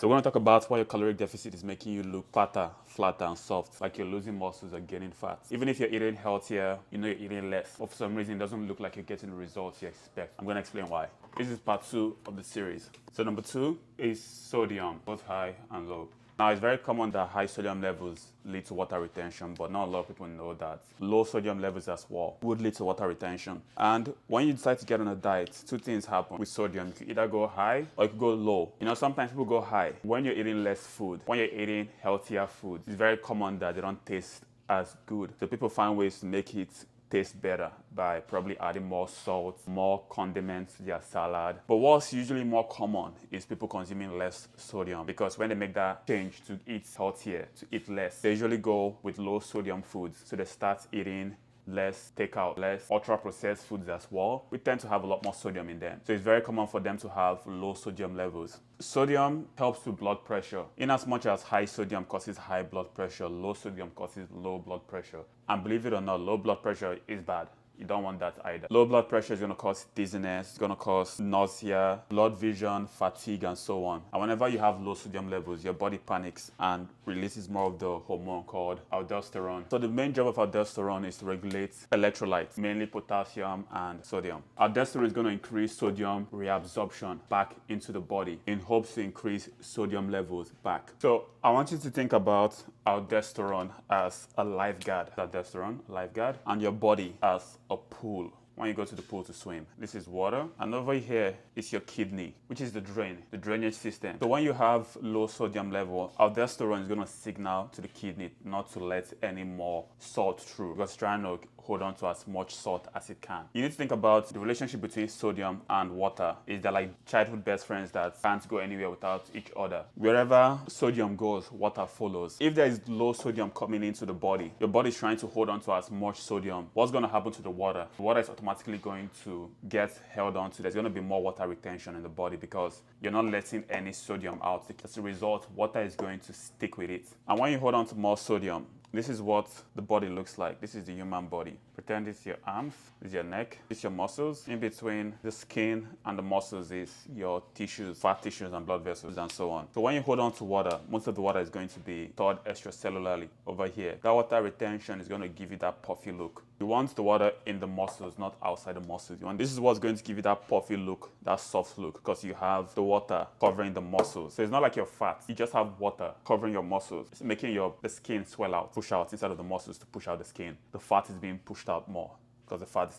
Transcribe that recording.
So we're going to talk about why your caloric deficit is making you look fatter, flatter, and soft, like you're losing muscles or gaining fat. Even if you're eating healthier, you know you're eating less, but for some reason it doesn't look like you're getting the results you expect. I'm going to explain why. This is part 2 of the series. So number 2 is sodium, both high and low. Now, it's very common that high sodium levels lead to water retention, but not a lot of people know that low sodium levels as well would lead to water retention. And when you decide to get on a diet, two things happen with sodium. You can either go high or you can go low. You know, sometimes people go high when you're eating less food. When you're eating healthier food, it's very common that they don't taste as good. So people find ways to make it taste better by probably adding more salt, more condiments to their salad. But what's usually more common is people consuming less sodium, because when they make that change to eat healthier, to eat less, they usually go with low sodium foods. So they start eating less takeout, less ultra processed foods as well. We tend to have a lot more sodium in them. So it's very common for them to have low sodium levels. Sodium helps with blood pressure. In as much as high sodium causes high blood pressure, low sodium causes low blood pressure. And believe it or not, low blood pressure is bad. You don't want that either. Low blood pressure is going to cause dizziness, it's going to cause nausea, blurred vision, fatigue, and so on. And whenever you have low sodium levels, your body panics and releases more of the hormone called aldosterone. So the main job of aldosterone is to regulate electrolytes, mainly potassium and sodium. Aldosterone is going to increase sodium reabsorption back into the body in hopes to increase sodium levels back. So I want you to think about aldosterone as a lifeguard. Lifeguard, and your body as a pool. When you go to the pool to swim, this is water, and over here is your kidney, which is the drainage system. So when you have low sodium level, aldosterone is going to signal to the kidney not to let any more salt through, because it's trying to hold on to as much salt as it can. You need to think about the relationship between sodium and water. Is they're like childhood best friends that can't go anywhere without each other. Wherever sodium goes, water follows. If there is low sodium coming into the body, your body is trying to hold on to as much sodium. What's going to happen to the water? The water is automatically going to get held on to. There's going to be more water retention in the body because you're not letting any sodium out. As a result, water is going to stick with it. And when you hold on to more sodium, this is what the body looks like. This is the human body. Pretend it's your arms, this is your neck, this is your muscles. In between the skin and the muscles is your tissues, fat tissues and blood vessels and so on. So when you hold on to water, most of the water is going to be stored extracellularly over here. That water retention is going to give you that puffy look. You want the water in the muscles, not outside the muscles. This is what's going to give you that puffy look, that soft look, because you have the water covering the muscles. So it's not like you're fat. You just have water covering your muscles. It's making the skin swell out, push out inside of the muscles to push out the skin. The fat is being pushed out more because the fat is